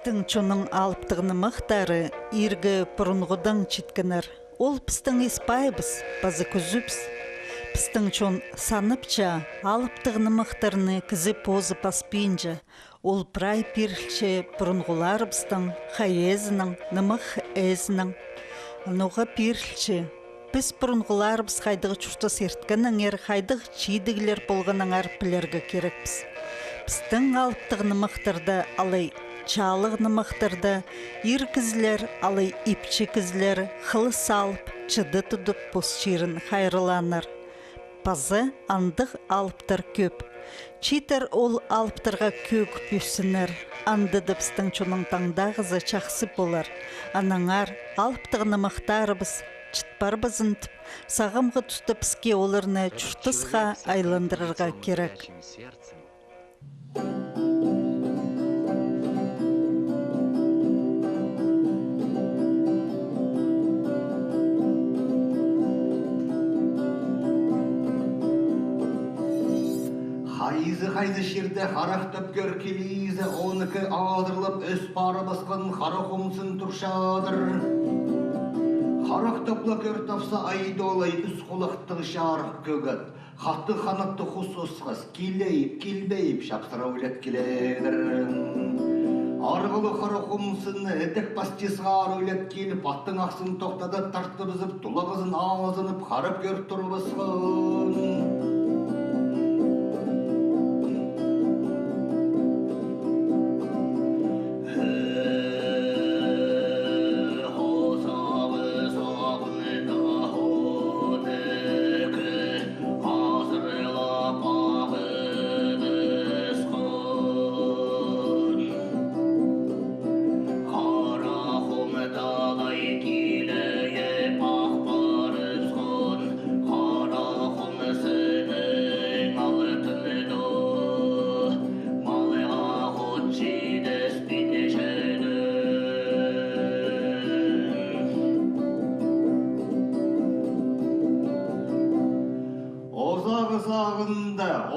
Пістің чоның алыптығыны мықтары иргі бұрынғыдан читкінір. Ол пістің еспайбыз, базы күзіпс. Пістің чон саныпча алыптығыны мықтарыны кізі позы паспейінжі. Ол прай пирлче бұрынғылар бістің хайезінің, нымық әзінің. Ануға пирлче. Біз бұрынғылар біз қайдығы чұрты серткінің ер қайдығы чейдігілер болғының әрпілерге керекпіз. Пістің алыптығыны мықтарды алай чалығыны мықтарды, ир кізлер, алай ипчі кізлер, қылы салып, чыды тұдып бұс чирін хайрыланыр. Пазы андық алыптыр көп. Читер ол алыптырға көк пүсінір. Андыды пістің чоның таңдағызы чақсы болар. Анаңар алыптығыны мықтарыбыз, чытпар бізінтіп, сағымғы тұсты піске олырны чұртысқа айландырырға керек. Хайзы шерде харақтып көркелейзі, оныкі адырлып өс пары басқан харақымсын тұршадыр. Харақтыпла көр тапса айдолай үс құлықтың шарық көгіт. Хатты қанатты құс ұсқыз, келбейіп шапсыра өлет келедір. Арғылы харақымсын әдік пастесғар өлет келіп, аттың ақсын тоқтады тартты бізіп, тұлағызын ağzınып, қарып көр тұрбысқын.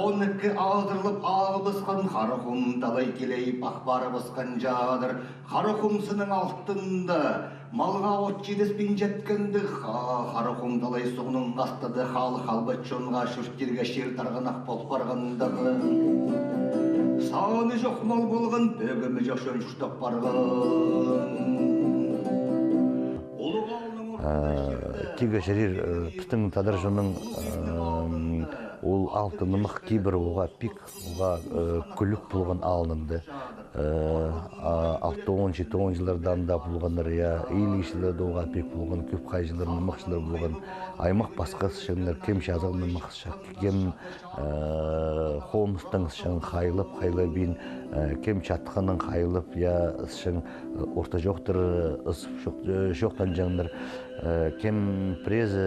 Оныкі алдырылып ағыбысқан қарықым талай келейіп ақбары басқан жадыр. Қарықымсының алтынды малға от жедеспен жеткенді қарықым талай соғының қастады халық албат жонға шүрттерге шер тарғанақ болып барғандағы. Саны жоқ мал болған бөгімі жоқ шөн шүртап барған. Тига шерир пістің тадар жонның ол алтынымық кейбір оға пик, оға күлік болған алынды. 6-10 жылдардан да болғандар, ейлішілерді оға пик болған, көп қай жылдар нымықшылар болған. Аймақ басқасы шыңдар, кем жазал нымықшы, кем қомыстың шың қайлып бейін, кем чатқының қайлып, шың орта жоқтыр, жоқтан жаңдар, кем презі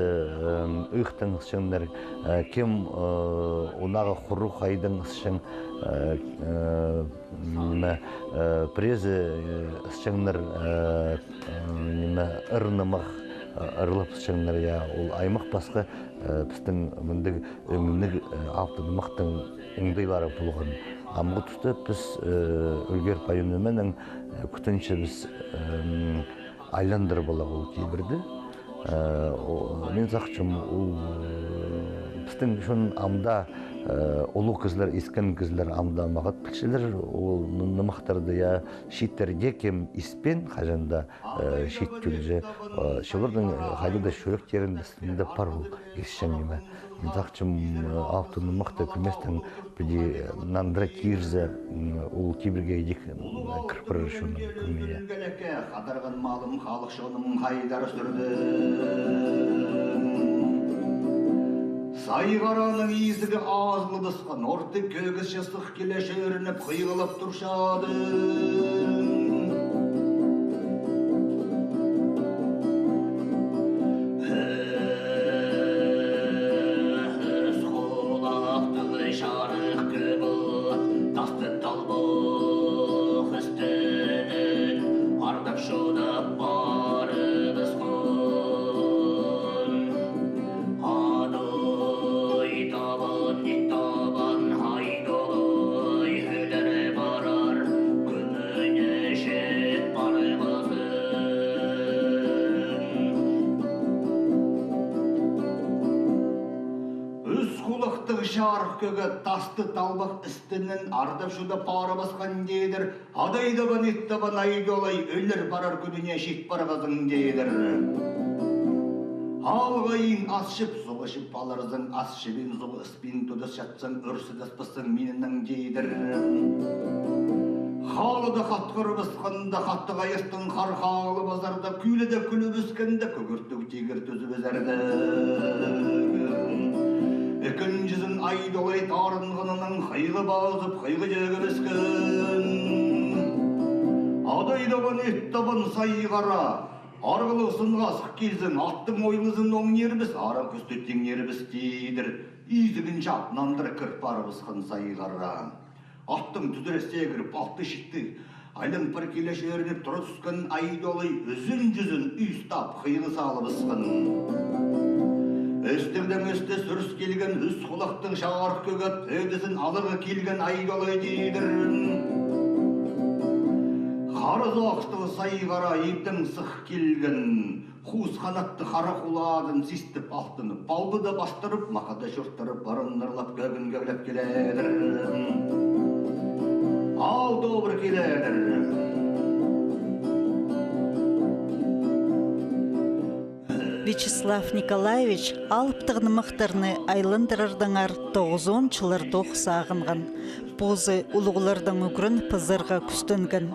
ұйықтың шыңдар, кем онаға құру қайдың шың, презі шыңдар ұрнымақ, ұрылып шыңдар, ол аймақ басқа біздің өңінік алтынымақтың ұңдайлары болған. Амғы тұсты біз өлгер пайымнымен күтінші біз айландыр болақ ол кейбірді. Мен сақшым, біздің шын амда олу кізлер, ескен кізлер амда мағат пілшілер, ол нымақтарды шеттерде кем іспен қажанда шет түлже. Шылырдың қайда шөректерін үстінде пар ол есшен еме. Мен сақшым, алтын нымақты күместің біде нандыра кирзі, ол кейбірге едек кірпір шының күмене. Қадарған малым халық шоным қайдар сүрді. Сайғараның езігі азлы бысқан, орты көгіс жастық келе шөрініп қиғылып тұршады. Taban haydoy hüdere barar, gümüne şarık köge tastı talbak üstünden ardap şuda para baskan deydir. Adayda ban itti ban aydı olay ölür barar gününe şit barabazın deydir. Algayın asşıp soğuşup alarzın asşıbın zoğu ıspin tudas şatsın örsüdas pısın mininin deydir. Halıda katkır bıskında kattığa yastın harhalı bazarda külede külü büskende kögürtük tigir tözü bezerdi. Ekincizin ay dolay tarınğınının haylı bazıp haylı jegi büskün. Adaydaban ittaban sayıgara argılısın asık kelsin attın oylısın oң yerбіз ara küstüttің yerбіз deydir. İzigin çapnandır kırpar bıskın sayıgara. Attың түзіресте кіріп, алты шитті. Айлын бір келеш өрініп тұры түскін айдолай үзін жүзін үйстап қиылы салып ысқын. Өстірдің өсті сүріс келген үз құлақтың шағарық көгіп, өдісін алығы келген айдолай дейдір. Қарыз оқтығы сайғара ептің сық келген. Хус қанатты қара құладын систіп алтынып, балды да бастырып, мақада жұрттырып, барындырлап көгін көвлеп келедір. Ал добр келедір. Вячеслав Николаевич алыптығыны мықтырны айлындырырдыңар 9-10 чылырдоқ сағынған. Позы ұлығылардың үгірін пызырға күстінген.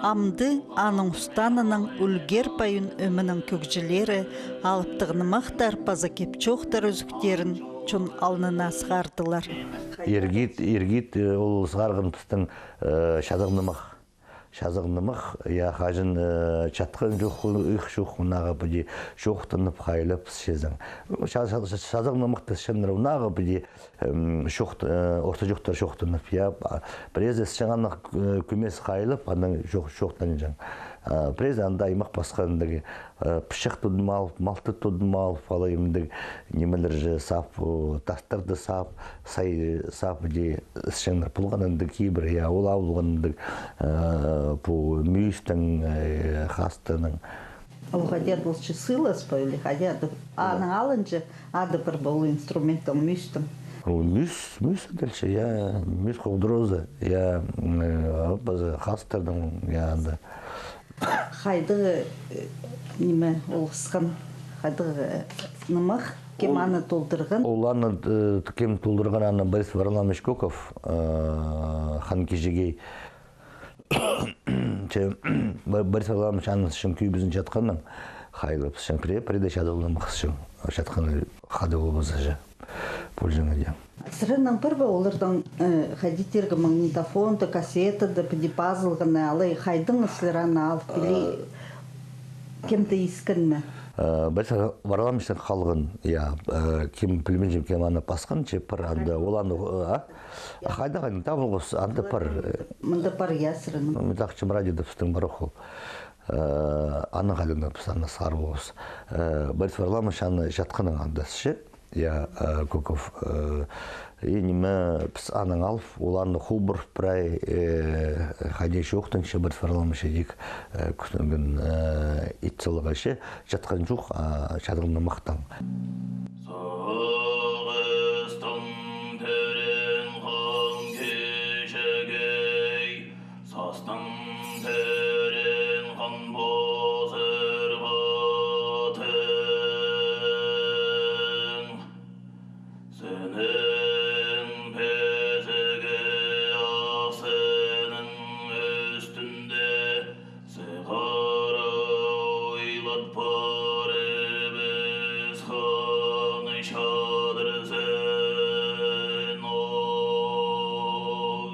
Амды аның ұстанының үлгер пайын өмінің көкжілері алыптығыны мақтар паза кепчоқтар өзіктерін чон алнына сығардылар. Иргит ол сығарғын пыстың шазығынымық, я қажын чатқан жоқ, ұйық жоқ, ұнағы бүде жоқтынып қайлып сезің. Шазығынымықты шыныр ұнағы бүде орта жоқтар жоқтынып, я бірезес жаңаны көмес қайлып, аның жоқтан жаң. Бірез анда аймақ басқандығы пішіқ тұдым алып, малты тұдым алып, алайымдың немелер же сап, тастарды сап, сай сап де шыңдар пұлғанынды кейбір, я ол ауылғанынды по мүйістің қастының. Ол қадет бұл чысылас па, или қадет? Аның алынжы, ады бір бұл инструментом мүйістің? Мүйіс дәлші, я мүйіс қолдырозы, я қастырдың, я анда. Қайдығы неме олғысқан, қайдығы нымақ кем аны толдырған? Ол аны кем толдырған аны Борис Варламович Коков хан кежегей. Борис Варламович аны шын күйбізін жатқанның қайлып шын преда шадылының мақсышын жатқаны қады болбаса жа пользыңа дем. Сырынан бірбі олардың қадетергі магнитофонды, кассетады, пазылғыны алай қайдың ұсылыраны алып білей кемді ескінні? Борис Варламовичтің қалғын, кем пілмен жем кем аны басқан, пір анда оланы қайда қайдың табылғыз, анда пір. Мұнда пір ясырының? Мұндақ чым радиода пістің бар оқыл. Аны қайдың аны сары болғыз. Борис Варламович аны жатқының андасы я Коков неме пс аның алып, оларны хубыр прай хадеш оқтың ше бір фарламышы дек күтінген итсылыға ше жатқан жоқ шадығына мақтан. Соғыстың түрін қан кешегей, састың түрін қан бозыр батың. Сенің пезігі асының үстінде сығара ойлат бары біз қаны шадырзен ой.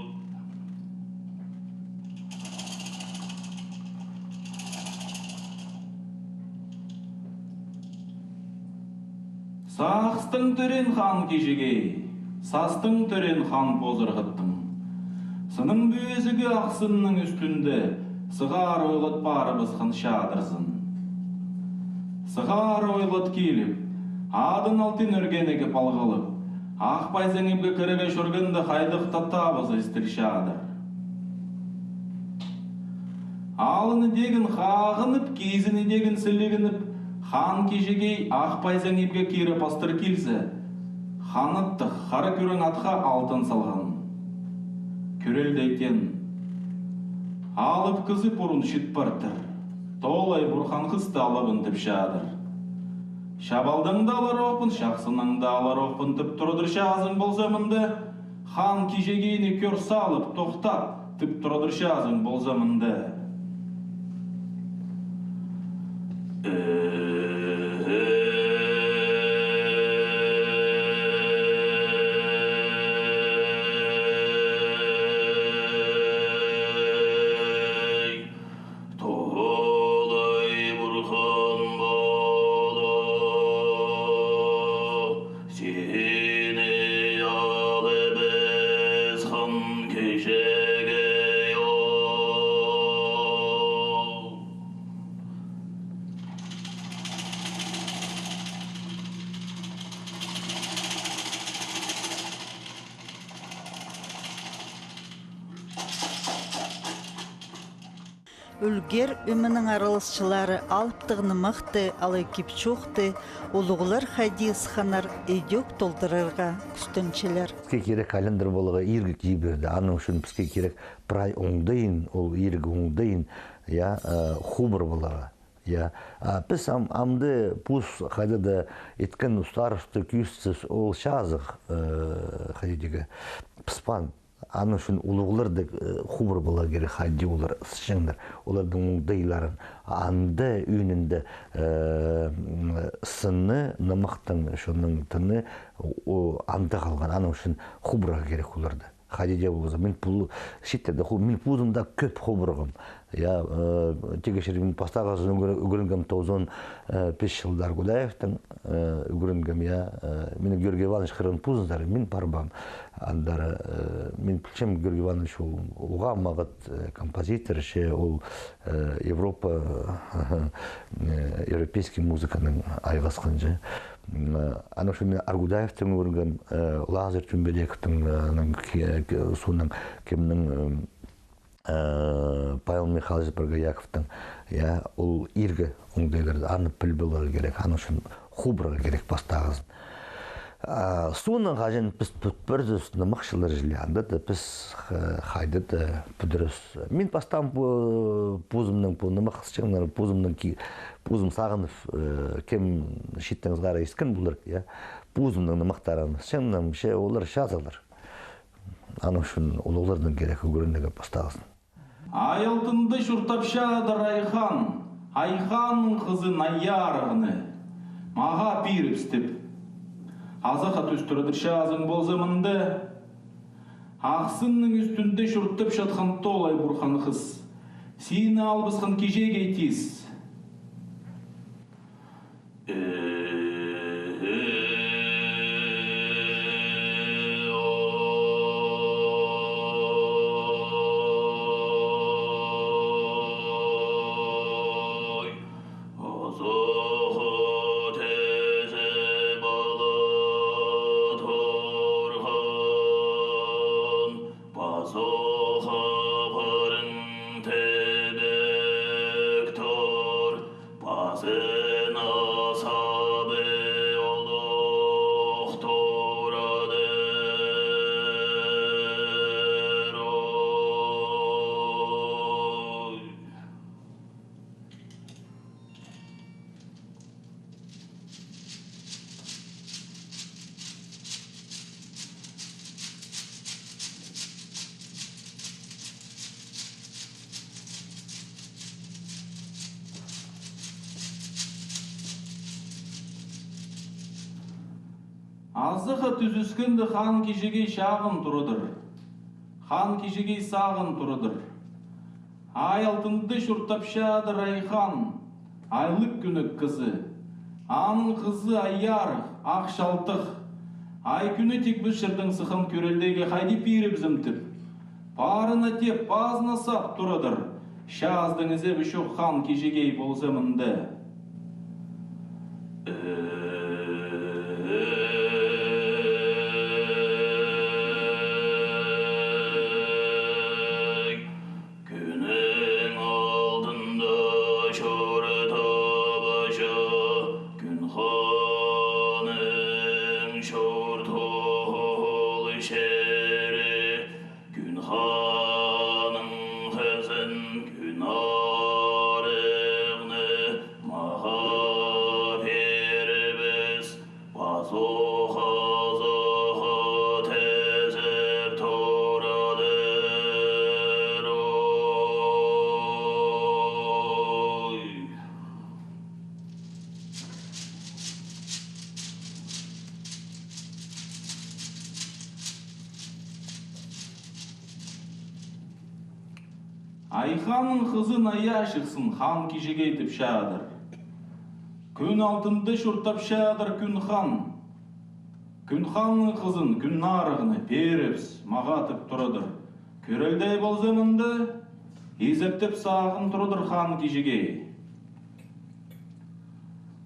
Сақстың түрен хан кешегей, састың түрен хан позырғыттың. Сының бөзігі ақсынның үстінде, сығар ойлат барыбыз хан шадырзын. Сығар ойлат келіп, адын алтын өргенеге палғылып, ақ байзеңіпке кіріге шүргінді қайдық татабызы істір шадыр. Алыны дегін қағынып, кезіні дегін сілігініп, хан кешегей ақ байзаңепке кері пастыр келсе, Ханытты қара күрең атқа алтын салған. Күрелдейтен алып кызы бұрын шыт бартыр. Толай бұрхан қысты алабын тіп шадыр. Шабалдың да алар оқпын, шақсының да алар оқпын тіп тұрыдыр шазың болзамынды. Хан кежегейні көр салып, тоқтап, тіп тұрыдыр шазың болзамынды. Үлгер өмінің аралысшылары алыптығыны мықты, алы кепчоқты, олығылар хадис ханар эдек толдырырға күстінчелер. Бізге керек календар болыға ергі кейберді. Аның үшін бізге керек прай оңдайын, ол ергі оңдайын, хубыр болыға. Біз амды пұс қайдады еткен ұстарышты күйістіз ол шазық қайдегі пыспан. Аның үшін ұлығыларды хубыр бола керек қайды олар сышыңдар. Олардың оңдайларын анды үйінінді сыны нымықтың шының тыны анды қалған. Аның үшін хубырға керек оларды. Хадидя болғыза, мен пұлы шеттерді, мен пұлымда көп хубырғым. Тегешер мен пастағасын үгірінгім 95 жылдар Гудаевтың үгірінгім, мені Георгий Иванович қырын пұзындар, мен барбам. Андары, мен пілчем Георгий Иванович оға мағыт композитор, ол Европа, европейский музыканың айғасқан жа. Аны үшін мен Аргудаевтың өргім, Лазар Түнбелековтың соның кемнің Павел Михайлович Баргаяковтың ол ергі оңдайларды анып піл болары керек, аны үшін хубырға керек бастағызын. Соның ғажын біз бүтбірдіз нымақшылар жылы андады, біз қайдады бүдіріз. Мен бастан пұзымның нымақ шығынлары пұзым сағынып кем шеттіңізғара ескен бұлыр, пұзымның нымақтарын шығынларым олар шазалар. Аны үшін олардың керек өгіріндегі бастағызын. Айылтынды шұртапшадыр Айхан қызын айярығыны, маға пиріп стіп. Азақа түстірідір шазың болзымынды, ақсынның үстінде шұрттып шатқан толай бұрхан қыз, сені албысқан кежеге тез. Азығы түзіскінді хан кешегей шағын тұрыдыр. Хан кешегей сағын тұрыдыр. Ай алтынды шұртапшадыр Айхан, айлық күнік қызы. Аның қызы айярық, ақ шалтық. Ай күні тек біз шырдың сықын көрелдеге қайды пейріп зімтіп. Парына теп, базына сап тұрыдыр. Шаздың ізі бүшік хан кешегей болзымынды. Short Айханның қызын ая шықсын хан кежеге етіп шадыр. Күн алтынды шұртап шадыр күн хан. Күн ханның қызын күн нарығыны беріпс мағатып тұрыдыр. Көрелдей болзымынды езептеп сағын тұрыдыр хан кежеге.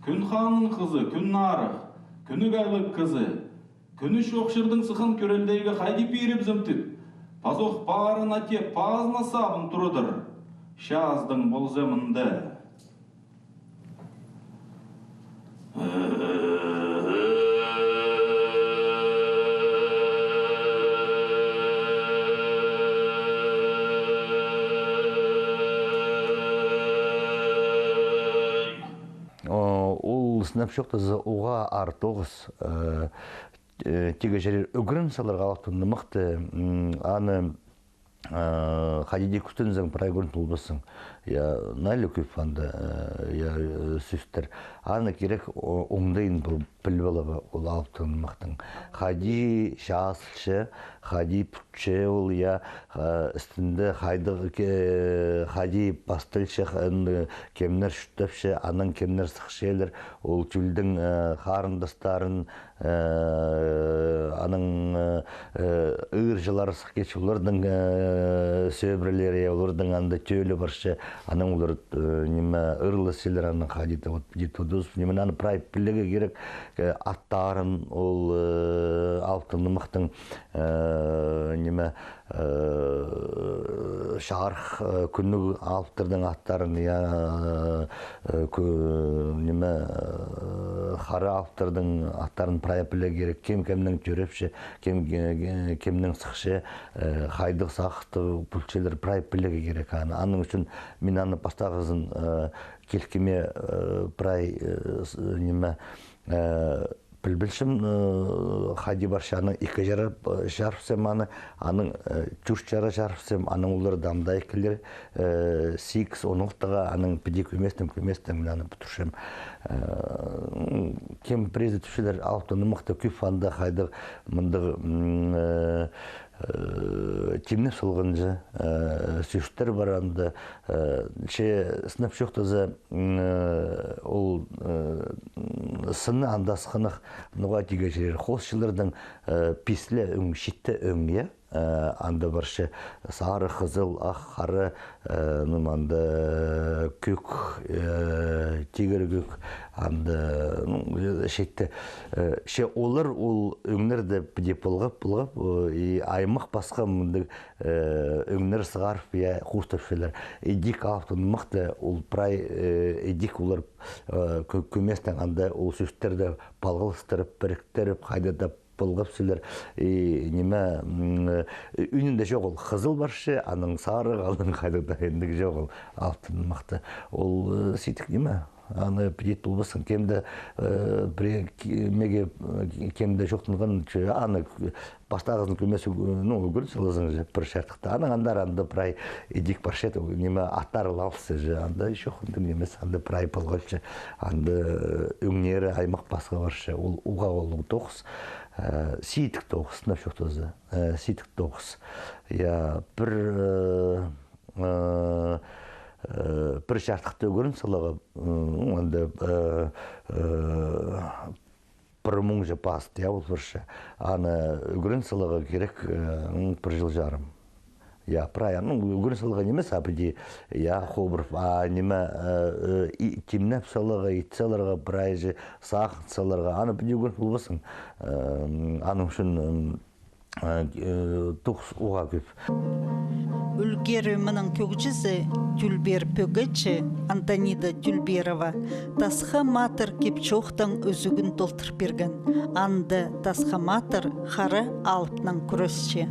Күн ханның қызы күн нарық, күні кәліп қызы, күні шоқшырдың сықын көрелдейгі қайды беріп зімтіп, пазоқ барына теп пазына сабын тұрыдыр, шаздың болзымынды. Ол снапшоттазы уға артоғыз теге жерер үгірін саларға алақтынды мықты аны Хадиди күтінзің прайгұрын тұлбысың. Найлы көп анда сүстер. Аны керек оңдайын біліп алығы ол алыптың мақтың. Хади шаасылшы, хади пүтші ол үстінде хади пастылшы, кемнер шүттіпші, аның кемнер сықшелер, ол түлдің қарындастарын, аның ұйыр жылары сықкеч олардың сөбірлері, олардың анда төлі баршы, аның олар ұрлы селер аның қадеті жетудыз. Немен аны прайп білігі керек аттарын, ол алтынды мұқтың шарх күннің алыптырдың аттарын, қары алыптырдың аттарын прайп білігі керек. Кем-кемнің төрепші, кемнің сықшы, қайдық сақты бүлчелер прайп білігі керек. Аның үшін мен аны пастағызын келкеме прай білбілшім хади баршаның екі жарыпсем аның жүрш жары жарыпсем аның олар дамдай келер 6 онықтыға аның піде көместім мен аны бұтыршым кем презі түшілер алтыны мұқты көп анда қайдық мұндығы темнеп солғынжы сүйіштер бар анда сынап жоқтазы ол сыны андасқынық нұға деге жерер қосшылардың песлі өң шетті өңге анда баршы сары қызыл ақ қары анда көк тегер көк анда шетті олар ол өңнерді деп бұлғап аймақ басқа мұнды өңнер сығарып қуыстапшылар едік автын мұқты ол прай едік олар көместен анда ол сөстерді балғылыстырып біріктіріп қайдадап болғап сөйлер үнінде жоқ ол қызыл баршы, аның сары қалың қайдықта ендігі жоқ ол алтын мақты. Ол сөйтік неме? Аны предет болбасын, кемді кемді жоқтынған, аны бастағызын көмесі өгір сылызың бір шартықта. Аның андар анда прай едік баршы, неме аттары лаусы, анда жоқтың немес, анда прай болғаншы, анда өңнері аймақ басқа баршы, ол уға олың тоқыз. Сийтік тоғыз, сынап жоқтызы, сийтік тоғыз. Бір шартықты өгірін салаға, бір мұң жа басты, ол бірші. Аны өгірін салаға керек бір жыл жарым. Правильно, өгірін салаға немес, апыде, қобырып, неме темнеп салаға, ит саларға, прайжы, сақын саларға, аны біде өгірін болбасын. Аның үшін тұқс оға көп. Үлгері мұның көкжізі Тюльбер Пөгечі Антонида Тюльберова тасқа матыр кепчоқтың өзігін толтыр берген. Анды тасқа матыр қары алыпның күресші.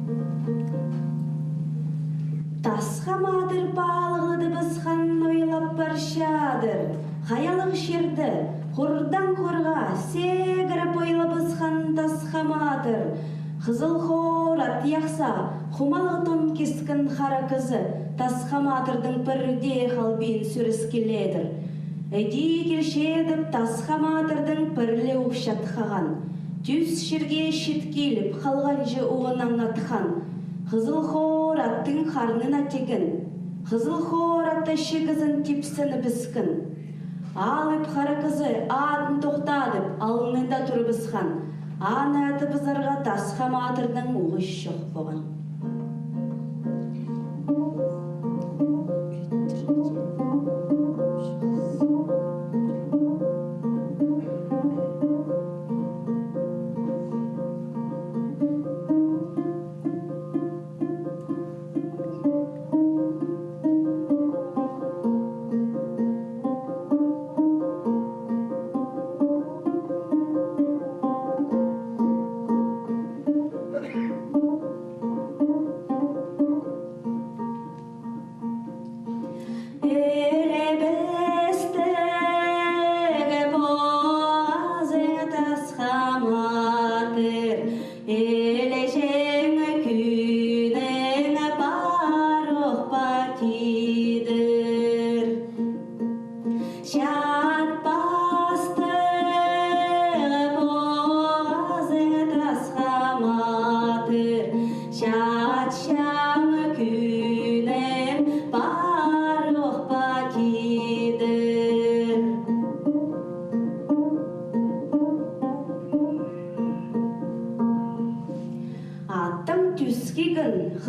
Тасқа матыр балығыды бізхан ойлап баршадыр. Қаялық шерді, құрдан құрға, сегіріп ойлап бізхан тасқа матыр. Қызыл қор ат яқса, құмалғы тон кескін қара кызы, тасқа матырдың бірде қалбен сүріс келедір. Әді келшедіп, тасқа матырдың бірлі ұқшат қаған. Түс шерге шет келіп, қалған жы оғынан атқан. Қызыл қор аттың қарнын атегін, Қызыл хор аташы кызын типсіні біскін. Алып қара кызы атын тоқтадып, алынында тұры бісқан. Аны әті бізарға тасқа матырдың ұғыш жоқ болған.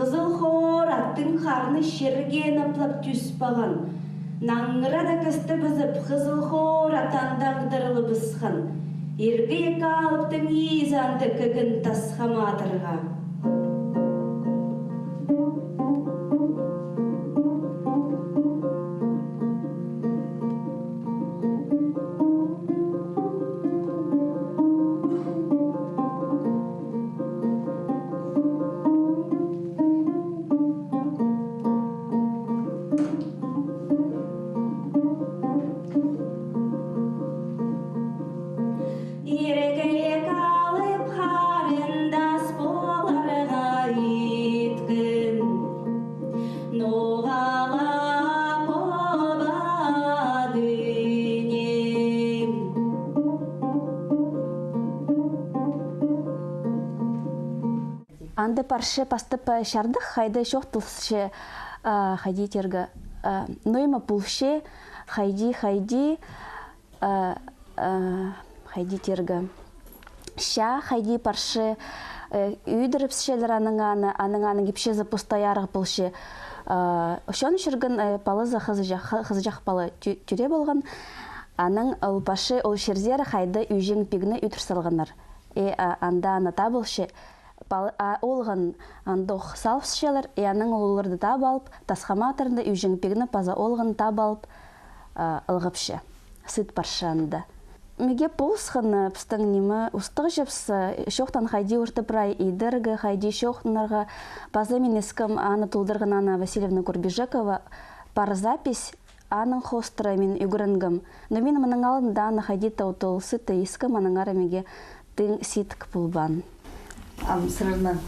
Қызыл хор аттың қарны шерген аплап түспаған. Наңыра да кісті бізіп, қызыл хор атандағдырылы бісқан. Ерге ека алыптың езанды кігін тасқаматырға. Анды парше пастып шардық хайды шоқтылшы хайди тергі. Нойма пулше хайди тергі. Ша хайди парше үйдіріп шелер аныңаны кепше запустай арғы пулше. Шон шыргын палызы қызыжақ палы түре болған. Аның ол парше ол шерзер хайды үйжен пегіні үтір салғанар. Анда аната болшы. Олған андоқ салфсшелер, яның оларды таб алып, тасқаматырында үйжеңпегіні паза олған таб алып ылғыпшы, сыт паршанды. Меге пулсқын пістің немі ұстық жепс, шоқтан хайди ұртыпрай идіргі, хайди шоқтынарға паза менескім аны тұлдырғын Анна Васильевна Курбежекова пар запись аның хостыры мен үгірінгім. Но мен мұның алында аны хайди таутыл сыты ескім аның арамеге тың ситк пулбан. Сырынан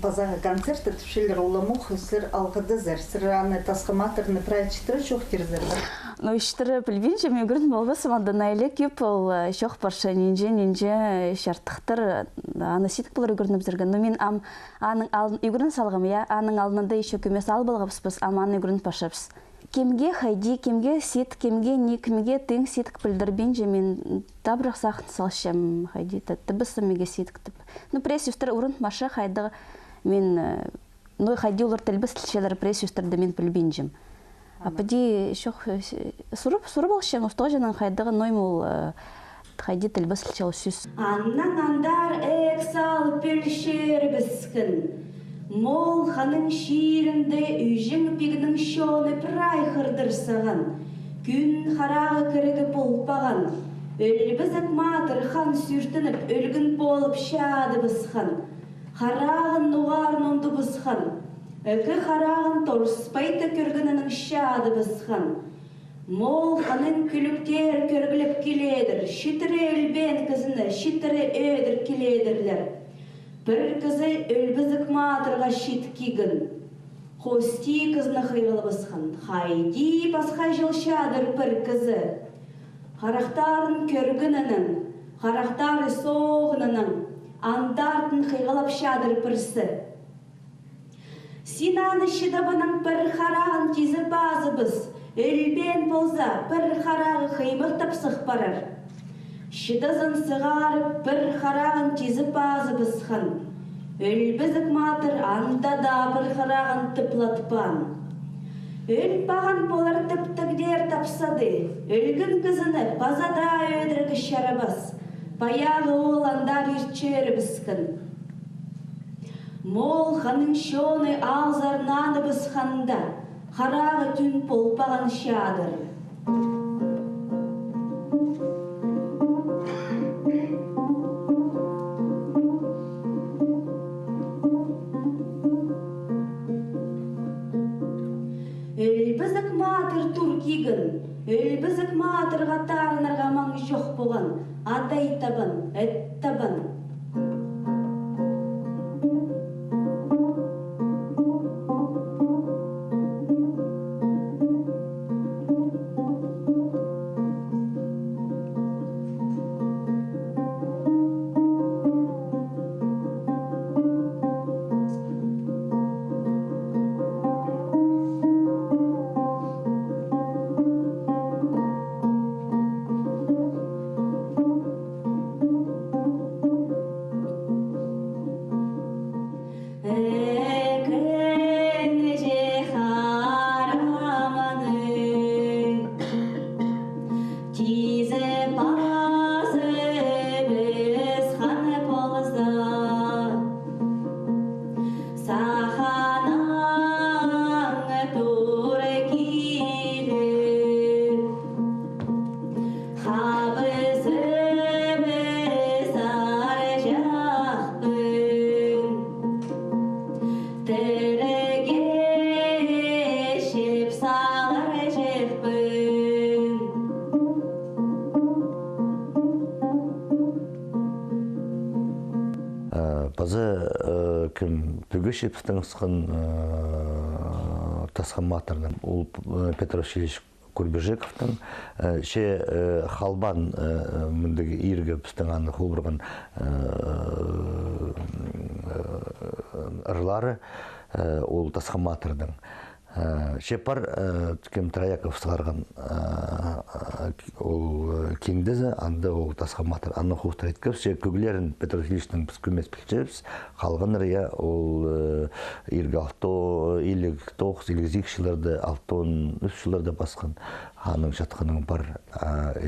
пазаға концерт түшелер оламух, сыр алғыдызыр, сыр аны тасқаматырны прайчтыры жоқ терзірді. Ну, іштірі білбенше, мен көрін болбасым, анда найлы кеп ол шоқ парша ненже шарттықтыр, аны ситк болыр үгірініп зірген. Но мен аның үгірін салғым, аның алынында еші көмес ал болғапспыз, аны үгірін пашапс. Кемге хайди, кемге сит, кемге не, кемге тың ситк білдірбенже мен табырақ сақын салшым хайди, тәттібісі меге ситкітіп. Ну, пресс-юстыр ұрын маша хайды мен, ной хайди олар тәлбіс тілшелер пресс-юстырды мен білбенжім. Апади шоқ сұры болшын, ұстығы жанын хайдығы ной мол хайди тәлбіс тілшел сүз. Аннан андар әк салып пөлшер біскін. Мол ханың шиірінде үйжің пегінің шоны прай қырдырсаған. Күн қарағы кірігі болпаған. Өлбізік матыр хан сүртініп өлгін болып шады бісқан. Қарағын нұғарын онды бісқан. Өкі қарағын торыспайты көргінінің шады бісқан. Мол ханың күліктер көргіліп келедір. Шитірі өлбен кізіні, шитірі өдір келедірлер. Бір кізі өлбізік матырға шит кегін. Қости кізіні қиғылы бісқан. Хайди басқа жылшадыр бір кізі. Қарақтарын көргінінің, қарақтары соғынының, андартын қиғылап шадыр бірсі. Синаны шидабының бір қарағын тезіп азыбыз, өлбен болса бір қарағы қимық тапсық барар. Шидазын сығарып бір қарағын тезіп азыбызхан, өлбізік матыр анда да бір қарағын тыплатпан. Өлпаған болар тіптігдер тапсады, өлгін кызыны базада өдіргі шарабас, баяғы оландар ирчері біскін. Мол ханын шоны ağzarnanı бысханда, қарағы түн полпаған шадыр. Өлбізік матыр туркигін, өлбізік матыр қатарынарға маң жоқ болған, адай табын, әт табын. Bazı kim Pügüşev'ten sıkın taskan materden ol Petr Vasilievich Курбежековтың халбан мындығы ирге пістің аны қолбырған ырлары ол тасқаматырдың. Шепар кем Траяков сығарған ол кеңдізі, анда ол тасқаматыр. Анны құқтыр еткіп, көгілерін Петр Васильевичтің біз көмес білчебіз, қалған рия ол ирге алто, илік тоғыз, илік зикшілерді, алтон, үпшілерді басқан. Аның жатқаның бар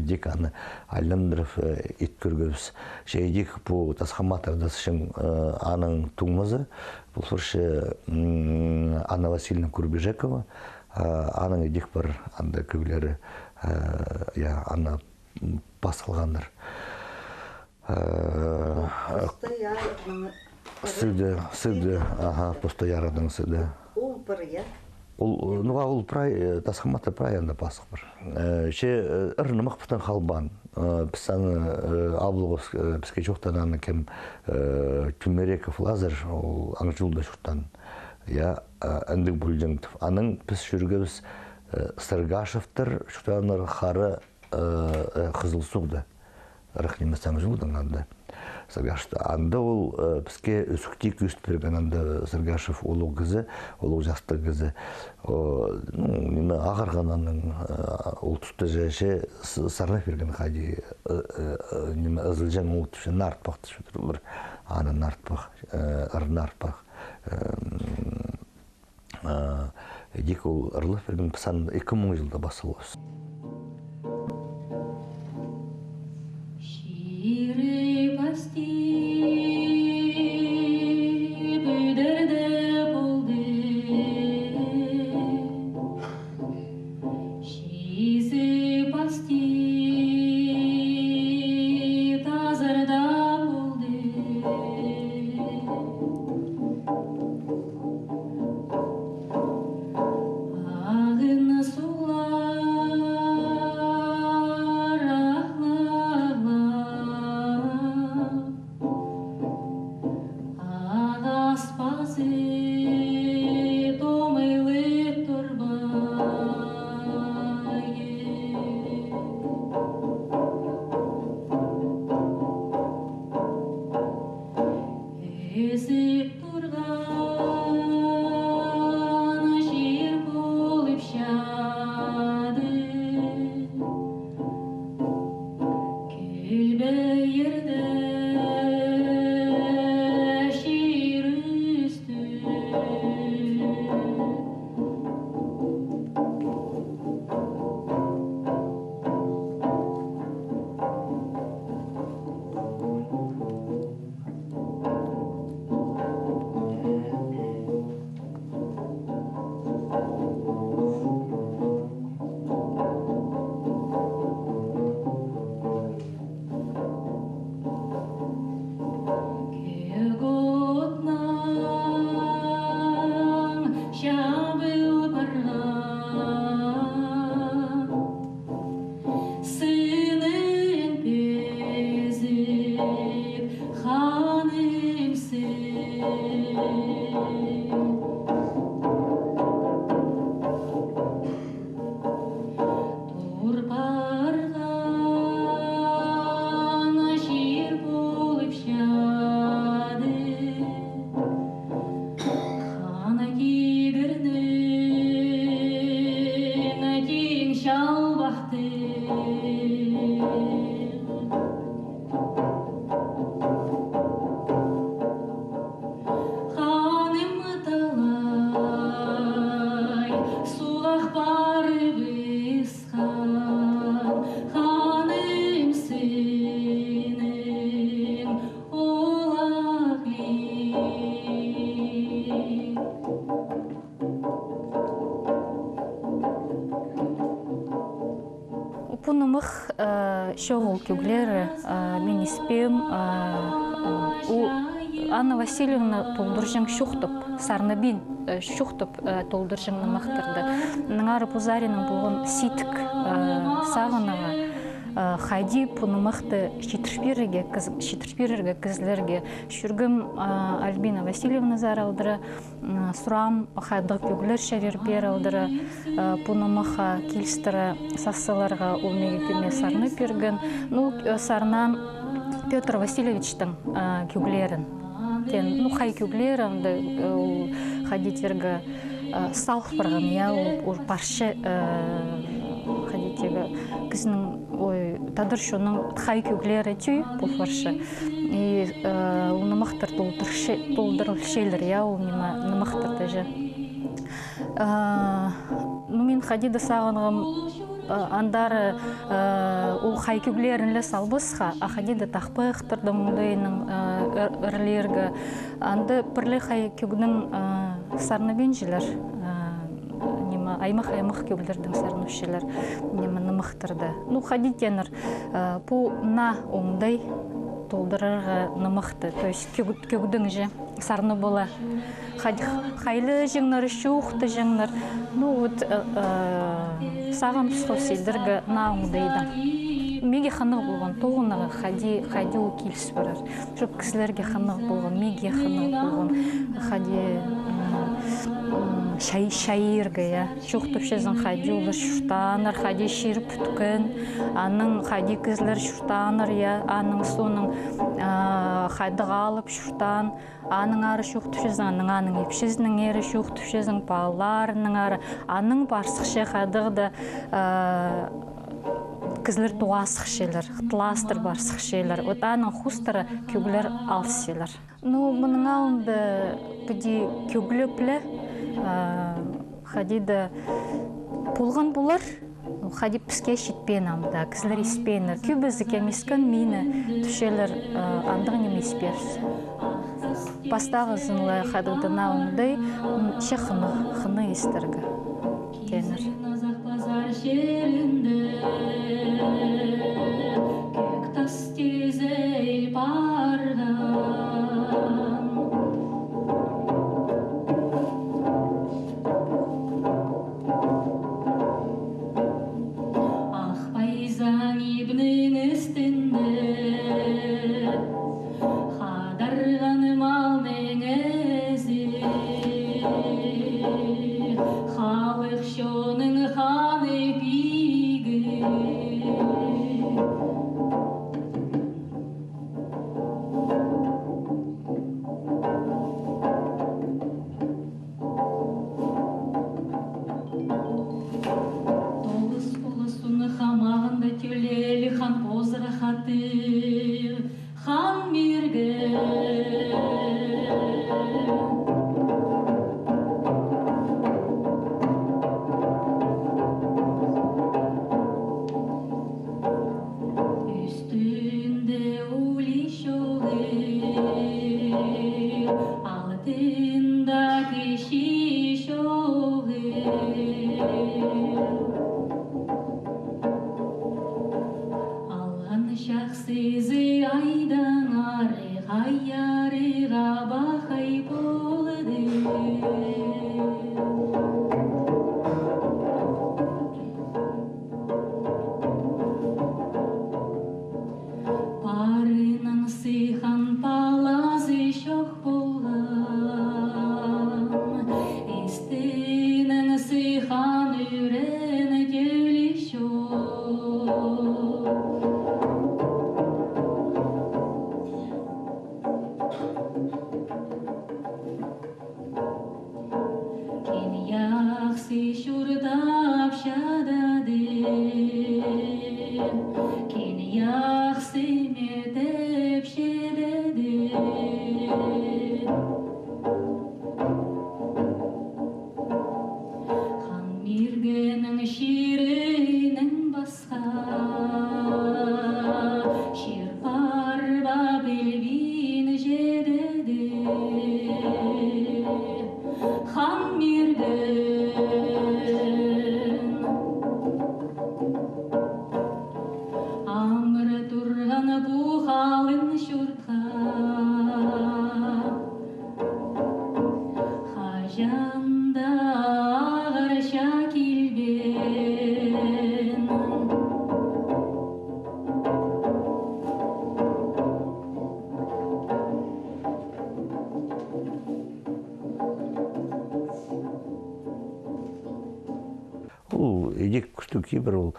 дек аны Айландыров ет көргөбіз. Дек бұл тасқаматырды сышын аның туңмызы, бұл сұршы Анна Васильевна Курбежекова, аның дек бар анда көглері ана басылғандар. Сыды, постоярының сыды. Ол бір, Ол прай, тасқаматы прай анда басық бір. Үрнімақ бұтын қалбан. Біз саны Аблығыз бізге жоқтан аны кем Түмереков Лазар, ол аңжылда жоқтан. Әндік бүлдіңдіп. Аның біз жүргебіз Сыргашевтір, жоқтаныр қары қызыл суғды. Рахнемес аңжылдың анда. Анда ол бізге өсіктек өст берген анда Сыргашев олу кізі, олу жасты кізі. Ағарғананның ол тұсты жәше сарнақ берген қайди ұзылжан ол тұшы нартпақты шөтірілір. Аны нартпақ, ыр нартпақ. Дек ол ұрлық берген пысан 2000 жылда басылы өсі. Ağını sular шоғыл кюглері мен испем Анна Васильевна толдыржың шуқтып, сарнабин шуқтып толдыржың намақтырды. Ныңары Пузарінің болған ситік сағынаға хайди пунымақты шитршпирерге кізлерге шүргім Альбина Васильевна заралдыры, сұрам хайдық кюглер шәрер бералдыры, пунымаға келістірі сассаларға олмеге көме сарны перген. Сарнан Петр Васильевичтің кюглерін. Хай кюглерін хадитергі салық барған, ол паршы хадитегі кізінің тадыр шоның хай кюглері түй бұл паршы. Ол намақтыр толдырыл шелер, ол намақтырды жа. Мен хадиді сағынғым андары ол хай кюглерінлі салбысқа, хадиді тақпықтырды мұндайының үрлергі. Анды бірлі хай кюгдің сарнабен жылар, аймақ кюглердің сарнушылар намақтырды. Хадитенір бұл на оңдай толдырырға намақты, то есть кюгдің же сарны бола. Хайлы жеңнар, шуқты жеңнар, саған тұсқау сейдіргі на оңдайды. Меге қанық болған тоғынаға хади ол келіс барар. Жоқ кісілерге қанық болған, меге қанық болған хади шайырғы, шуқтып шезін хади олар шуштаныр, хади шеріп түкін, аның хади кізлер шуштаныр, аның соның хадыға алып шуштан, аның ары шуқтып шезін, аның епшізінің ері шуқтып шезін, баларының ары, аның барсықшы хадығды кізлер туасық шелер, қытыластыр барсық шелер, аның хустары кюглер алсылар. Мұның алынды бүді кюглі пілі, хадиді болған болар, хадип піске шетпен амда, кізлер еспенір. Күбізі кемескен мені түшелер андығын ем есперіз. Пастағы зынлы хадығдына оңдай, ше қыны естіргі кенір. Amr едек күшті кейбір ол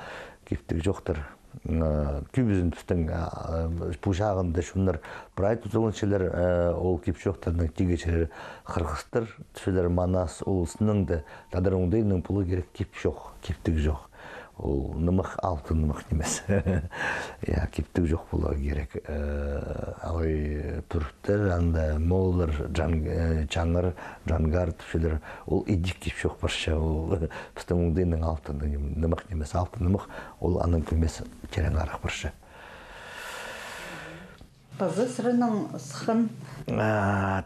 кептік жоқтыр. Күбізін түстің пұшағында шунлар прайд ұзылыншылар ол кеп жоқтарының тегечелер қырғыстыр, түшелер Манас ұлысының да тадырыңдайының пұлы керек кеп жоқ, кептік жоқ. Ол нымық алтын нымық немес. Кептік жоқ болуға керек. Алай түріктер, анда моллар, жаңыр, жаңғар түшелер, ол едік кеп жоқ барша. Ол біздің ұңдайының алтын нымық немес. Алтын нымық, ол аның көмес керен арақ барша. Пазы сырының сықын?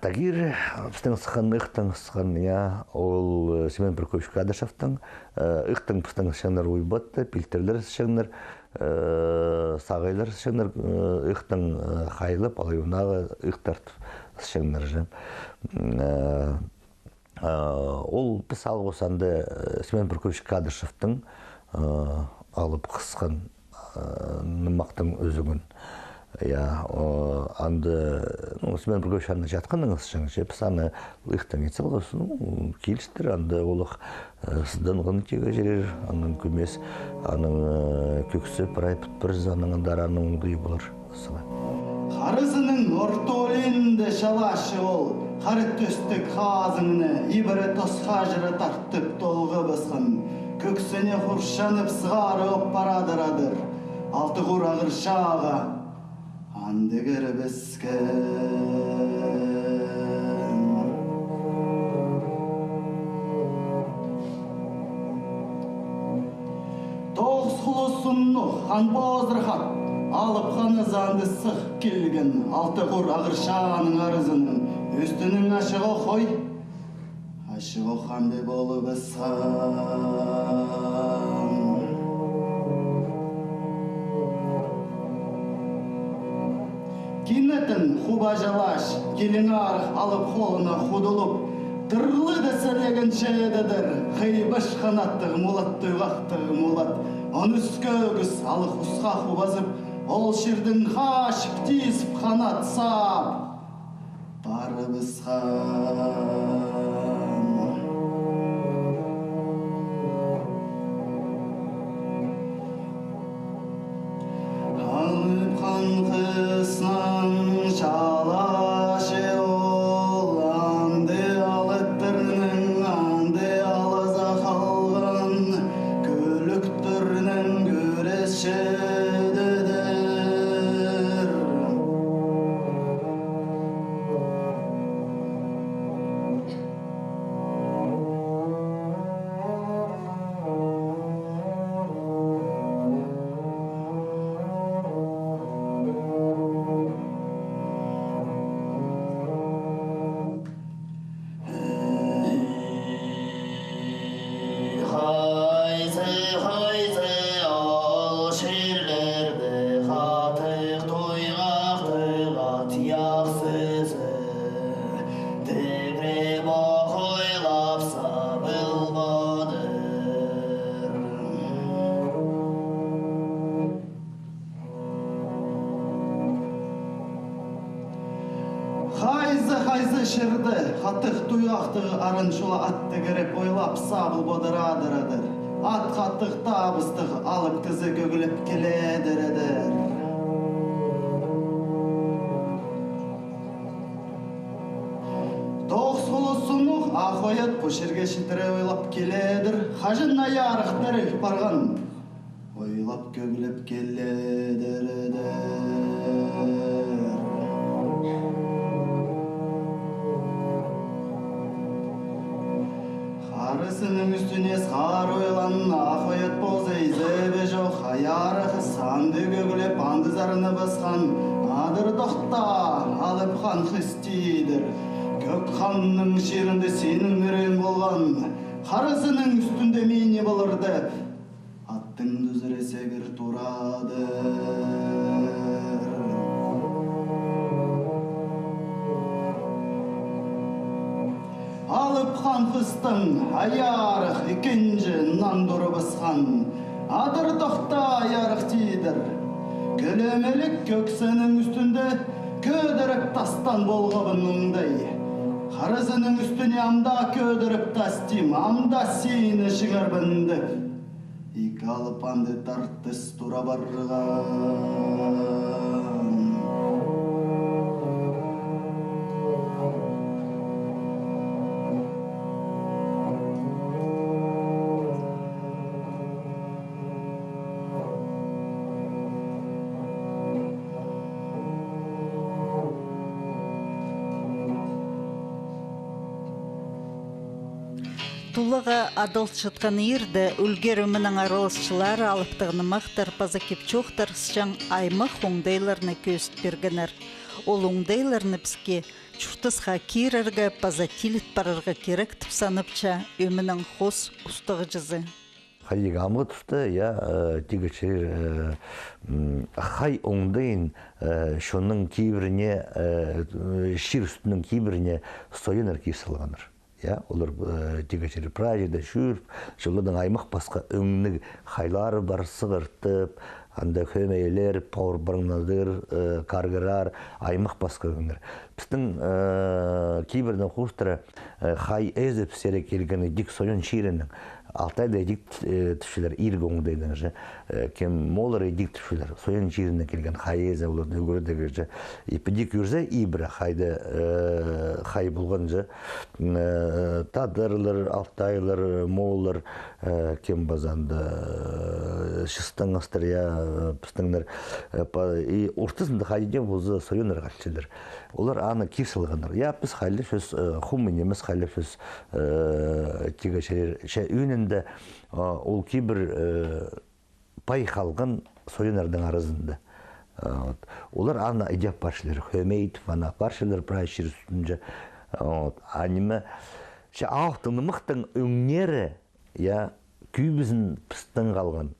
Тагир, біздің сықын, ұқтың сықын, ол Семен Прокофьевич Кадышевтың, ұқтың біздің шаңнар ойбатты, пилтерлер шаңнар, сағайлар шаңнар, ұқтың қайлып, алайунаға ұқтар шаңнар жын. Ол біз алғы осанды Семен Прокофьевич Кадышевтың алып қысқан нымақтың өзігін. Анды Семен Прокофьевич жатқанның шаңшы, пісаны ұйықтан етсі болғасын, келістір, анды олық сыдынғын теге жерер, анның көмес, анның көксі пырай пүтпіріз, анның дараның ұңдый болар. Қарызының ортолинді шалашы ол, қарыт төстік қазыңны, ибірі тосқа жыры тарттып толғы бысқын, көксіне құршанып сығары оп парадырадыр, алты құр ағыр шаға, андығыр біскен. Тоғыз құлысынны хан бозыр хат, алып қаны занды сық келген, алты құр ағыр шағаның арызының, үстінің ашығы қой, ашығы қанды болып ысқан. Кинетін хуба жалаш, келін арық алып қолына худылып, тырлы да сәлеген шәйедедір, қайбаш қанаттығы мулаттығы қақтығы мулат, он үскөгіс алық ұсқа хубазып, ол шырдың қашып тесіп қанат сап, барып ысқан. Алып қанқысынан шалашы ол, анды алыттырның, анды алаза қалған, көліктірінің көресшедедір. Хайзы шырды, қатық тұйғақтығы арыншула атты кереп ойлап сабыл бодырадыр-адыр. Ат қатық табыстығы алып кізі көгіліп келедір-адыр. Тоғыз құлысынық ақойат пұшырге шітірі ойлап келедір. Қажын аярықтыр барған, ойлап көгіліп келедір-адыр. Қарысының үстіне сқар ойлан, ақойат болзай зәбі жоқ, аярығы санды көгілеп андызарыны басқан, адыр доқта алып хан хыстидір. Көк ханның шерінде сенің үрен болған, қарысының үстінде мені болырды, аттың дүзіресе бір тұрады. Алып хан қыстың аярық екенжі нандыры басқан, адыр тоқта аярық тейдір. Көлемелік көксінің үстінде көдіріп тастан болғабыныңдай. Қарызының үстіне амда көдіріп тастим, амда сені шығар бінді. Ик алып анды тарттыс тура барған. Тулыға адылт шытқан ерді үлгер өмінің аралысшылар алыптығыны мақтар паза кепчоқтар сжан аймық оңдайларны көст бергенер. Ол оңдайларны бізге чұртысқа керерге паза тилет барырға керек тұпсаныпча өмінің қос ұстығы жызы. Хайдегі амғы тұсты, тегечер хай оңдайын шоның кейбіріне, шир үстінің кейбіріне сойын әркей сылғаныр. Олар тегечері пражеде жүріп, жылыдың аймақ басқа өңнің хайлары бар сығыртып, анда көмейлер, пауыр барыңнадыр, каргырар, аймақ басқа өңір. Біздің кейбірдің құстыры хай әзіп сәрі келгені дик сойын ширінің. Алтайда едік түшілер иргі оңдайдың жа, кем молыр едік түшілер, соян жеріне келген хайезі оларды өгірдегі жа. Епідік үрзе ибірі хай болған жа, тадырлар, алтайлар, молыр, кем базанды, шыстың астыр, пістіңдер, ұртысында хайден болзы сояныр қашылыр. Олар аны кесілғаныр. Біз хайлы сөз, хумынеміз хайлы сөз тегешерер, үнінде ол кейбір пай қалған соянардың арызында. Олар аны идеп баршылар, хөмейтов, ана баршылар прайшыр үстінде. Аниме, ақтыны мұқтың өңнері, күйбізін пістің қалған.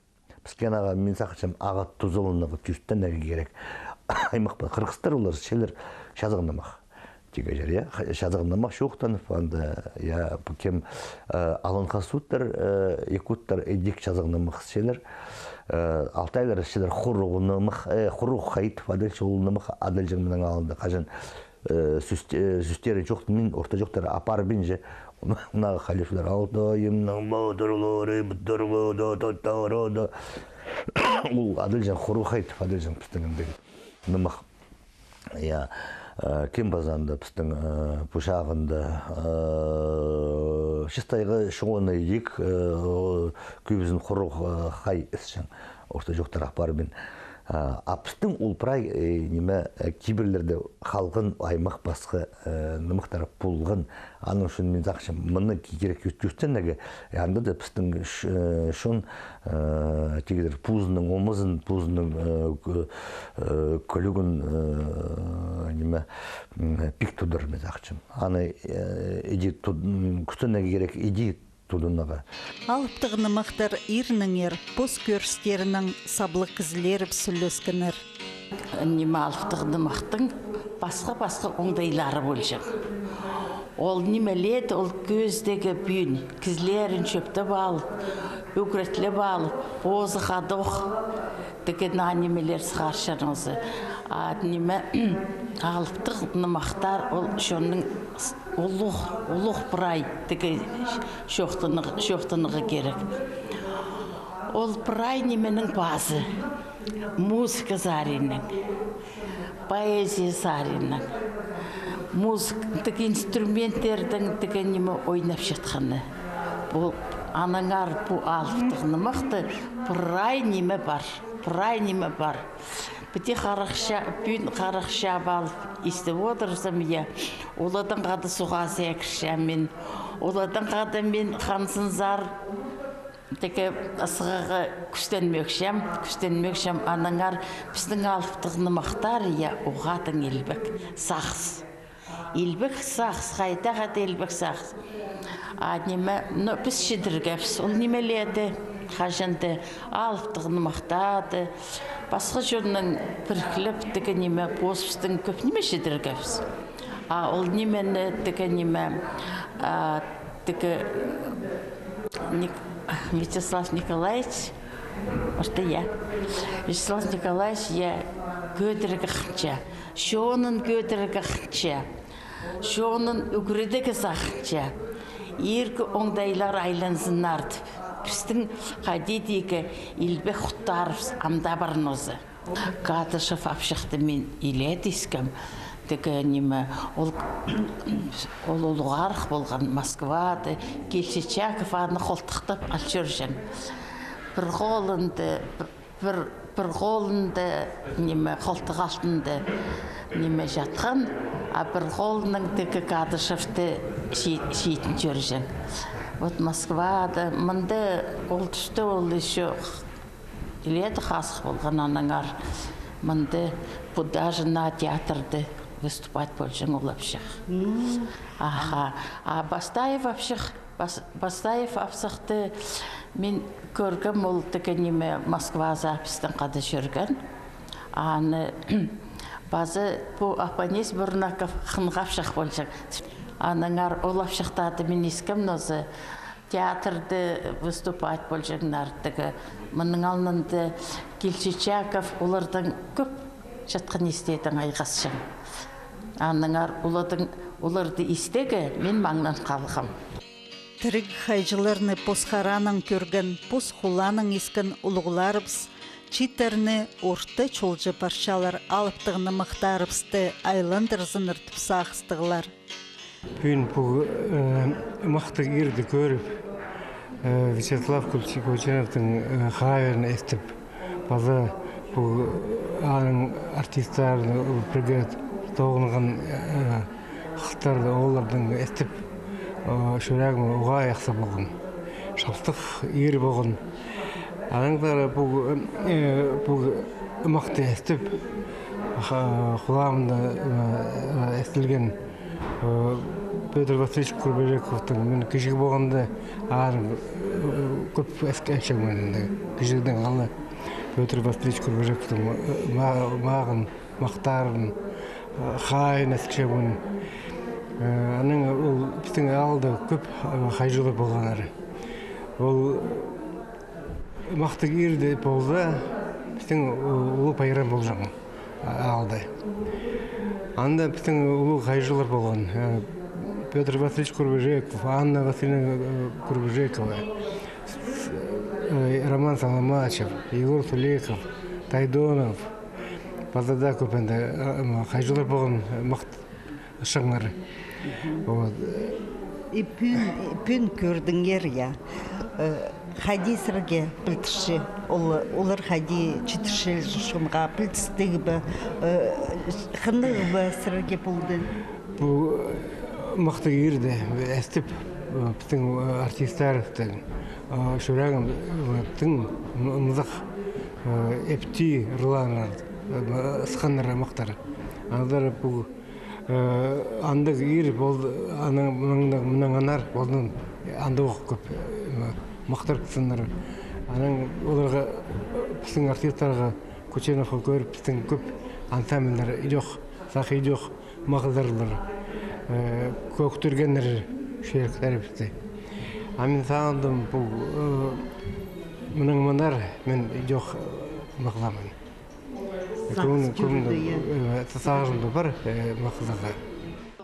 Піскен аға, мен сақышам, аға тұзылынығы күстен әге керек. Аймақ ба, қырғыстар олар шелер жазығынымақ. Жазығынымақ шоқтанып, кем алынға суыттар, екуттар едек жазығынымақ шелер. Алтайлар шелер құруқ қайтып, адал шолынымақ, адал жыңның алында қажын сүстері жоқтың мен, орта жоқтары апар бен же, ұнағы қалешілер, алтайымның бұдырлары, бұдырлары, ол адал жың құруқ қайтып, адал жың пістіңіндегі нымақ. Кем базанды пістің пұшағында шыстайғы шоғыны ек көбізін құруқ қай ісшің орта жоқтар ақпар бен. Апыстың ұлпырай кейбірлерді қалғын аймақ басқы нымықтары пұлғын. Аның үшін мен зақшым мұны керек өткістен әге. Янда да пістің шын тегедір пұзының, омызын, пұзының көлігін пик тұдыр мен зақшым. Аны күстен әге керек иди тұдынаға. Алыптығыны мақтар ирніңер, пос көрістерінің саблық ізлеріп сүлескінер. Неме алыптығыны мақтың басқа оңдайлары болжың. Ол немелет, ол көздегі бүйін, кізлерін шөпті балып, өкіретлі балып, бозы қадық, деген немелер сығаршаныңызы. Неме алыптығыны мақтар, ол шоның ұлық бұрай деген шоқтынығы керек. Ол бұрай неменің базы, музыка заринның, поэзия заринның, музыктық инструменттердің деген неме ойнап жатқаны. Бұл анаңар бұл алыптығыны мақты бұрай неме бар. Біте қарақша балып істеп отырсам, оладың қады суға зәкіршем мен, оладың қады мен қансынзар деке асығағы күстенмекшем, анаңар біздің алыптығыны мақтар, оғатын елбек сақс. Елбек сақс, қайта елбек сақс. Біз шедіргәпс, ол немеледі, қажынды алыптығыны мақтады. Басқа жөннің піркіліп деген неме боспыстың көп неме шедіргәпс. Ол немені деген неме Вячеслав Николаевич, Вячеслав Николаевич, көдіргі қынча, шоның көдіргі қынча, шоның үгірдігі сақынча, ергі оңдайлар айланзын артып, біздің қадидегі илбе құттарыз амда барнозы. Кадышев апшықты мен илет искем. Теге неме ол олуғарық болған Москвады, Келчечаков аны қолтықтап алчыржын. Бір қолынды неме қолтық алтынды неме жатқан, а бір қолының теге Кадышевті шейтін жүржін. Вот Москвада, мынды ол түсті ол еще илеті қасық болған анаңар. Мынды даже на театрды выступать больше улапших. Ага. А Бастаев апсықты мен көргім ол теге неме Москва запистен қады жүрген. Аны базы бұл Апанес Бурнаков қынғапшық болшық. Аныңар олапшықтады мен ескім нозы театрды выступать болшығынар. Мұның алынды Келчечаков олардың көп жатқан істедің айғасшың. Аныңар оларды істегі мен маңнан қалғым. Тірік хайжыларны посхараның көрген, посхуланың ескен ұлығыларыбыз, читерні орты чолжы паршалар алыптығыны мақтарыбызды айландырзыныр тұпсағыстығылар. Бүгін бұл мақтық ерді көріп, Вячеслав Кучиновтың хайырын естіп, база бұл аның артисттарын біргет тоғынған қықтарды олардың естіп, шөрәгім оға яқса болған. Шаптық ер болған. Аныңдары бұл мақты естіп, құлағымда естілген Петр Васильевич Курбежековтың мен кішігі болғанда көп әскі әкшігімді. Кішігдің алы Петр Васильевич Курбежековтың мағын, мақтарын, қайын әскішігімін. Аның ол біздің алды көп қайжылы болғанары. Ол мақты ерді болса, біздің ұлы пайран болжаңы алды. Анда біздің ұлы қайжылар болған. Петр Васильевич Курбежеков, Анна Васильевна Курбежекова, Роман Соломачев, Егор Сулеков, Тайдонов. Базада көп енді қайжылар болған мақт шыңлары. Пүн көрдіңер, я. Хади сірге білтіші, олар хади читішел жышынға білтістігі бі, қынығы бі сірге болды? Бұл мақты ерді, әстіп біздің артисттардың, шөрәгім мұзақ әпті рыланар, сықанлары мақтары. Анадары бұл андық ер болды, мұнан анар болдың андық оқ көп мақтар кісінлары. Оларға біздің артисттарға Кученовқа көріп біздің көп ансамбльдері идеқ, сақы идеқ мағыздарлары. Көктіргендер шеріктері бізді. Амин сағындым бұл мұның мұнар мен идеқ мағыламын. Сағырымды бар мақызаға.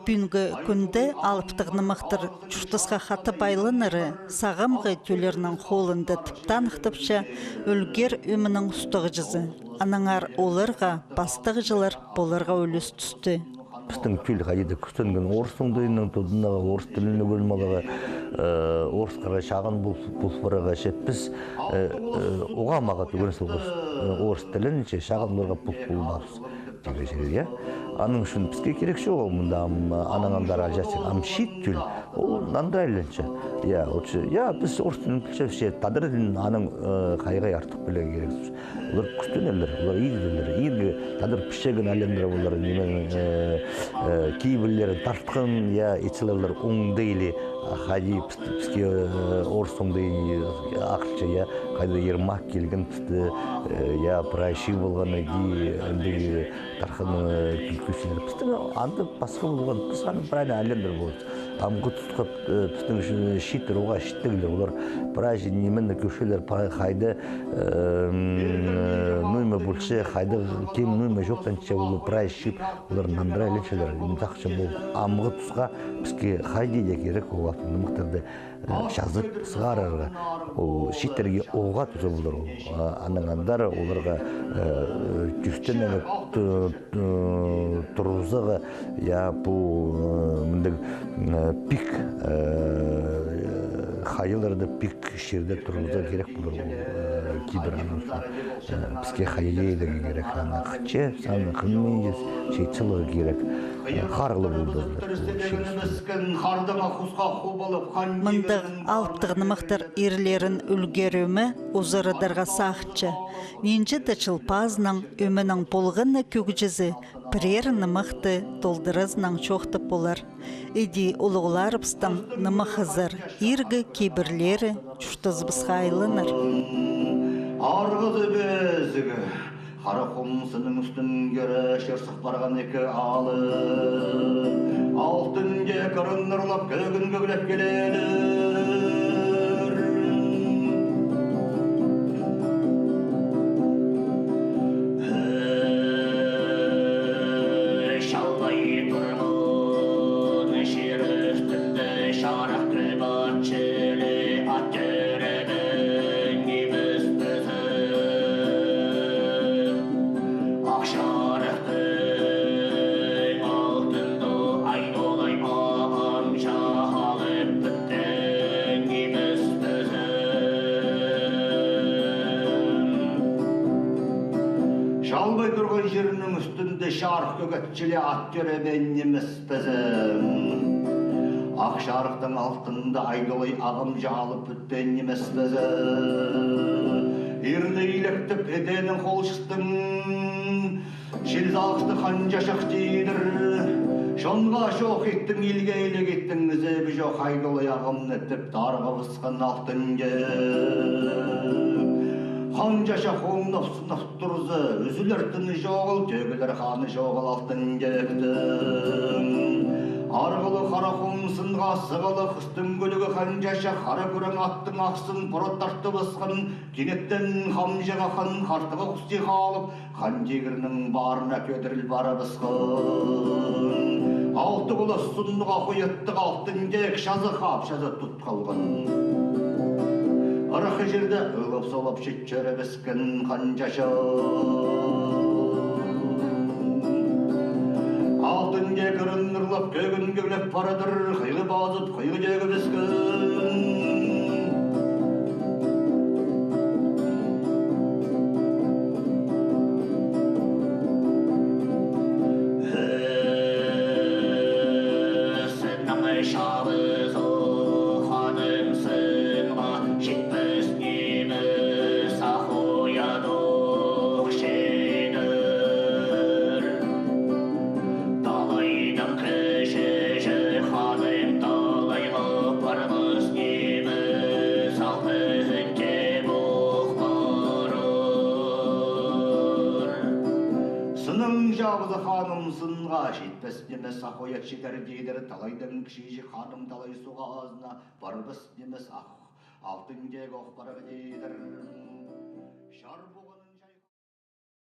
Бүгінгі күнді алыптығыны мақтыр жұштысқа қаты байлыныры сағымғы төлерінің қолынды тіптан ұқтыпша өлгер өмінің ұстығы жызы. Анаңар оларға бастығы жылар боларға өліс түсті. Біздің төл қайды күстенген орыстың дойының тұдынаға, орыс тіліні бөлмалыға, орысқарға шағын бұлсыпыраға шеппіз оға маға түгенсі орыс тілінше шағын бұларға бұлсыпылмағыз. Аның үшін бізге керек шоу, мұнда анаңандарға жәсек амшит түл, ол нанда әлінше. Біз орыс тілін білшевше, тадыр тілін аның қайғай артық білеге керек. Олар күстенелер, олар иігділер, иігі тадыр пішеген әлемдер олар кейбірлері тартқын, етселерлер оңдейлі, қайды бізге орыс оңдей ақырча, қайды ермақ келген бізді, прайши болғаны ей, тарқыны күлкісілер. Біздің анды басқа болған, біз аны бірайны әлемдер болды. Амғы тұтқып біздің шиттер, оға шиттігілер. Олар бірайжы неменді көшелер қайды нөйме бұлшы, қайды кем нөйме жоқтанча олар бірайжы шип, олар нандыра әліншелер. Тақшы бұл амғы тұсқа бізге қайды де керек олар. нымықтарды жазып сығарарға ол шиттерге оға тұзы бұлыр анаңандар оларға жүстен тұрузығы я бұл пик хайыларды пик шерде тұрузы керек бұлыр кейбір бізге хайылейдігі керек қыче саны қынмейіз шейтсылығы керек қарғылы болды Мындық алыптығыны мақтар ерлерін үлгерімі ұзырыдарға сақчы. Ненжі дачыл пазның өмінің болғыны көгжізі бірер нымақты толдырызның чоқты болар. Эди ұлығыларыпстың нымы қызыр, иргі кейбірлері чүштізбісқайлыныр. Арғызы безігі, қарақұмсының үстін кері шерсік барған екі алы. Алтын де кіріннұрлап көгін көгілеп келелер. Шалбай тұрмын шер үстінде шарақ күбат челі ат көребін неміз бізім. Ақшарықтың алтынды айдолай ағам жағалып біттің неміз бізім. Шалбай тұрған жерінің үстінде шарық көгетчілі ат көребен неміс бізім. Ақ шарықтың алтында айдолай ағым жағалып бүттен неміс бізім. Ирлі илектіп еденің қолшыстың жел залқысты қанжашақ дейдір. Шонға шоқ еттің елге елек еттің зебі жоқ айдолай ағым нетіп дарға бысқан алтын Қанжаша қоңнап сынап тұрзы, үзілер түні жоғыл, төгілер қаны жоғыл алтын жектің. Арғылы қара қоңсынға сығылы қыстың көлігі қанжаша қара көрің аттың ақсын пұраттарты бысқын, кенеттен қамжыға қан қартығы құсти қалып, қан жегірінің барына көдіріл бары бысқын. Алты құлы сұнныға қойыттық алтын жек шазы қапшазы тұт қалған. Арақы жерде ұлып-солып шетчері біскен қанжашы. Алтын жекірін нұрлап көгін көгілеп парадыр, қиғы базып қиғы жегі біскен. Жабызы ханым сынға жетпес немес ақоят жетер дейдір талайдың кішейші ханым талай суға азына барбыс немес алтын жек оқ барғы дейдір.